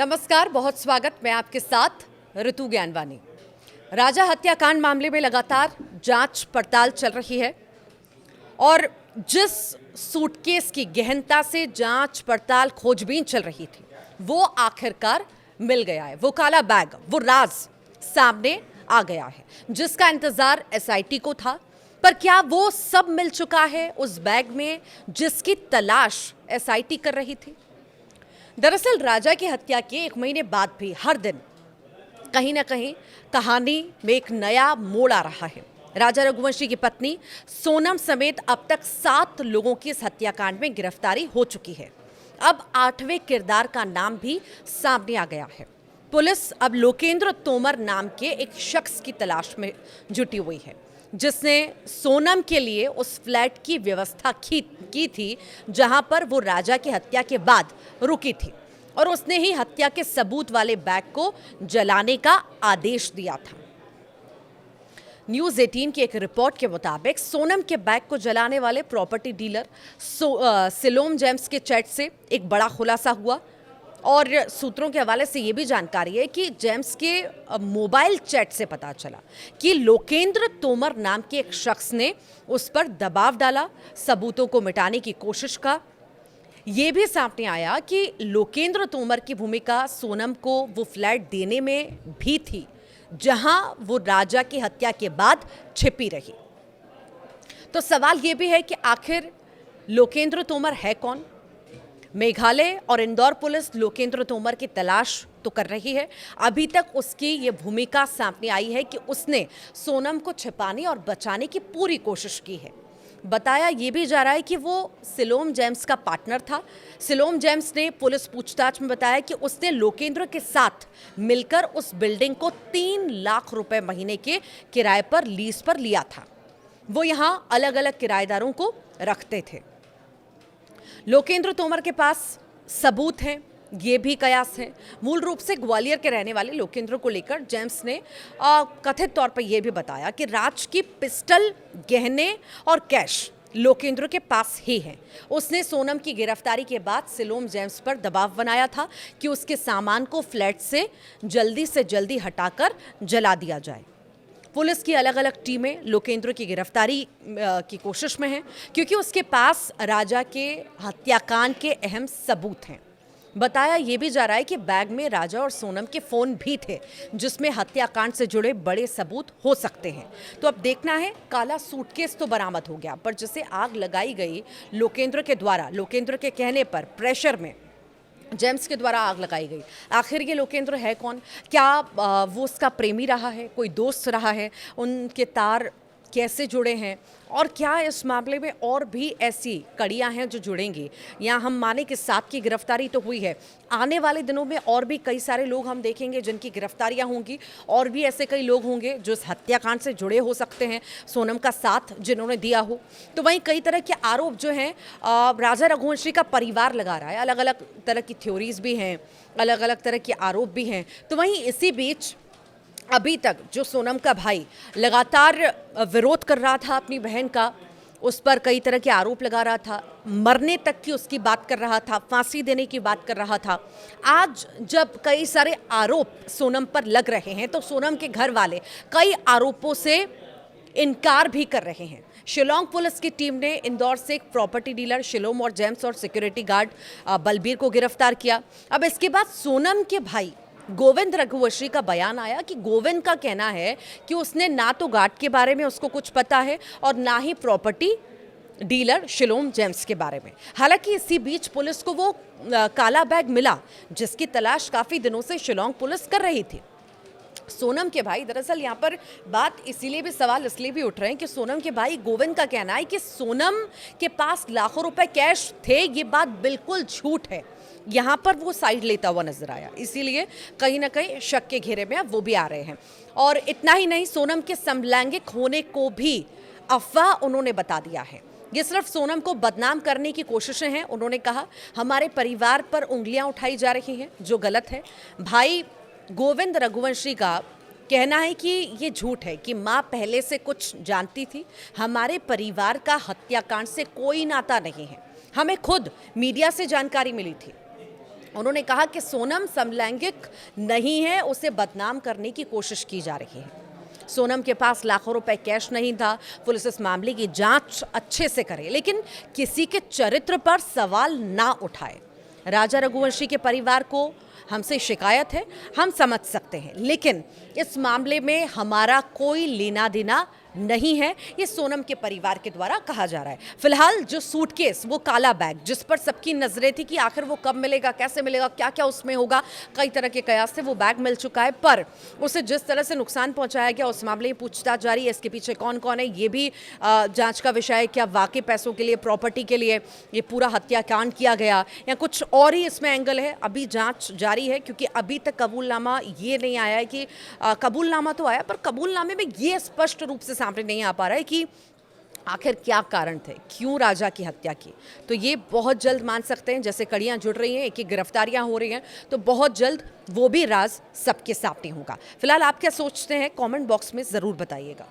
नमस्कार, बहुत स्वागत। मैं आपके साथ ऋतु ज्ञानवानी। राजा हत्याकांड मामले में लगातार जांच पड़ताल चल रही है और जिस सूटकेस की गहनता से जांच पड़ताल खोजबीन चल रही थी वो आखिरकार मिल गया है। वो काला बैग, वो राज सामने आ गया है जिसका इंतजार एसआईटी को था। पर क्या वो सब मिल चुका है उस बैग में जिसकी तलाश एसआईटी कर रही थी? दरअसल राजा की हत्या के 1 महीने बाद भी हर दिन कहीं ना कहीं कहानी में एक नया मोड़ आ रहा है। राजा रघुवंशी की पत्नी सोनम समेत अब तक 7 लोगों की इस हत्याकांड में गिरफ्तारी हो चुकी है। अब 8वें किरदार का नाम भी सामने आ गया है। पुलिस अब लोकेंद्र तोमर नाम के एक शख्स की तलाश में जुटी हुई है जिसने सोनम के लिए उस फ्लैट की व्यवस्था की थी जहां पर वो राजा की हत्या के बाद रुकी थी और उसने ही हत्या के सबूत वाले बैग को जलाने का आदेश दिया था। न्यूज़ 18 की एक रिपोर्ट के मुताबिक सोनम के बैग को जलाने वाले प्रॉपर्टी डीलर सिलोम जेम्स के चैट से एक बड़ा खुलासा हुआ और सूत्रों के हवाले से ये भी जानकारी है कि जेम्स के मोबाइल चैट से पता चला कि लोकेंद्र तोमर नाम के एक शख्स ने उस पर दबाव डाला, सबूतों को मिटाने की कोशिश का। ये भी सामने आया कि लोकेंद्र तोमर की भूमिका सोनम को वो फ्लैट देने में भी थी जहां वो राजा की हत्या के बाद छिपी रही। तो सवाल ये भी है कि आखिर लोकेंद्र तोमर है कौन? मेघालय और इंदौर पुलिस लोकेंद्र तोमर की तलाश तो कर रही है। अभी तक उसकी ये भूमिका सामने आई है कि उसने सोनम को छिपाने और बचाने की पूरी कोशिश की है। बताया ये भी जा रहा है कि वो सिलोम जेम्स का पार्टनर था। सिलोम जेम्स ने पुलिस पूछताछ में बताया कि उसने लोकेंद्र के साथ मिलकर उस बिल्डिंग को 3 लाख रुपए महीने के किराए पर लीज पर लिया था। वो यहाँ अलग अलग किराएदारों को रखते थे। लोकेंद्र तोमर के पास सबूत हैं, ये भी कयास है। मूल रूप से ग्वालियर के रहने वाले लोकेंद्र को लेकर जेम्स ने कथित तौर पर यह भी बताया कि राज की पिस्टल, गहने और कैश लोकेंद्र के पास ही है। उसने सोनम की गिरफ्तारी के बाद सिलोम जेम्स पर दबाव बनाया था कि उसके सामान को फ्लैट से जल्दी हटाकर जला दिया जाए। पुलिस की अलग अलग टीमें लोकेंद्र की गिरफ्तारी की कोशिश में हैं क्योंकि उसके पास राजा के हत्याकांड के अहम सबूत हैं। बताया ये भी जा रहा है कि बैग में राजा और सोनम के फ़ोन भी थे जिसमें हत्याकांड से जुड़े बड़े सबूत हो सकते हैं। तो अब देखना है, काला सूटकेस तो बरामद हो गया पर जिसे आग लगाई गई लोकेंद्र के द्वारा, लोकेंद्र के कहने पर, प्रेशर में जेम्स के द्वारा आग लगाई गई। आखिर ये लोकेंद्र है कौन? क्या वो उसका प्रेमी रहा है, कोई दोस्त रहा है? उनके तार कैसे जुड़े हैं और क्या इस मामले में और भी ऐसी कड़ियां हैं जो जुड़ेंगी? या हम माने कि 7 की गिरफ्तारी तो हुई है, आने वाले दिनों में और भी कई सारे लोग हम देखेंगे जिनकी गिरफ्तारियां होंगी और भी ऐसे कई लोग होंगे जो इस हत्याकांड से जुड़े हो सकते हैं, सोनम का साथ जिन्होंने दिया हो। तो वहीं कई तरह के आरोप जो हैं राजा रघुवंशी का परिवार लगा रहा है। अलग अलग तरह की थ्योरीज भी हैं, अलग अलग तरह के आरोप भी हैं। तो वहीं इसी बीच अभी तक जो सोनम का भाई लगातार विरोध कर रहा था अपनी बहन का, उस पर कई तरह के आरोप लगा रहा था, मरने तक की उसकी बात कर रहा था, फांसी देने की बात कर रहा था। आज जब कई सारे आरोप सोनम पर लग रहे हैं तो सोनम के घर वाले कई आरोपों से इनकार भी कर रहे हैं। शिलोंग पुलिस की टीम ने इंदौर से एक प्रॉपर्टी डीलर शिलोम और जेम्स और सिक्योरिटी गार्ड बलबीर को गिरफ्तार किया। अब इसके बाद सोनम के भाई गोविंद रघुवंशी का बयान आया कि गोविंद का कहना है कि उसने ना तो गार्ड के बारे में उसको कुछ पता है और ना ही प्रॉपर्टी डीलर शिलोम जेम्स के बारे में। हालांकि इसी बीच पुलिस को वो काला बैग मिला जिसकी तलाश काफ़ी दिनों से शिलोंग पुलिस कर रही थी। सोनम के भाई, दरअसल यहाँ पर बात इसीलिए भी, सवाल इसलिए भी उठ रहे हैं कि सोनम के भाई गोविंद का कहना है कि सोनम के पास लाखों रुपए कैश थे। ये बात बिल्कुल झूठ है। यहाँ पर वो साइड लेता हुआ नजर आया, इसीलिए कहीं ना कहीं शक के घेरे में अब वो भी आ रहे हैं। और इतना ही नहीं, सोनम के समलैंगिक होने को भी अफवाह उन्होंने बता दिया है। ये सिर्फ सोनम को बदनाम करने की कोशिशें हैं। उन्होंने कहा हमारे परिवार पर उंगलियां उठाई जा रही हैं जो गलत है। भाई गोविंद रघुवंशी का कहना है कि ये झूठ है कि माँ पहले से कुछ जानती थी। हमारे परिवार का हत्याकांड से कोई नाता नहीं है, हमें खुद मीडिया से जानकारी मिली थी। उन्होंने कहा कि सोनम समलैंगिक नहीं है, उसे बदनाम करने की कोशिश की जा रही है। सोनम के पास लाखों रुपए कैश नहीं था, पुलिस इस मामले की जांच अच्छे से करे, लेकिन किसी के चरित्र पर सवाल ना उठाए। राजा रघुवंशी के परिवार को हमसे शिकायत है, हम समझ सकते हैं, लेकिन इस मामले में हमारा कोई लेना देना नहीं है, ये सोनम के परिवार के द्वारा कहा जा रहा है। फिलहाल जो सूटकेस, वो काला बैग जिस पर सबकी नजरें थी कि आखिर वो कब मिलेगा, कैसे मिलेगा, क्या क्या उसमें होगा, कई तरह के कयास थे, वो बैग मिल चुका है। पर उसे जिस तरह से नुकसान पहुंचाया गया, उस मामले में पूछताछ जारी है। इसके पीछे कौन कौन है ये भी जांच का विषय है। क्या वाकई पैसों के लिए, प्रॉपर्टी के लिए ये पूरा हत्याकांड किया गया, या कुछ और ही इसमें एंगल है, अभी जांच जारी है। क्योंकि अभी तक कबूलनामा ये नहीं आया है कि कबूलनामा तो आया, पर कबूलनामे में ये स्पष्ट रूप से सामने नहीं आ पा रहा है कि आखिर क्या कारण थे, क्यों राजा की हत्या की। तो ये बहुत जल्द मान सकते हैं, जैसे कड़ियां जुड़ रही हैं, एक एक गिरफ्तारियां हो रही हैं, तो बहुत जल्द वो भी राज सबके सामने होगा। फिलहाल आप क्या सोचते हैं, कमेंट बॉक्स में ज़रूर बताइएगा।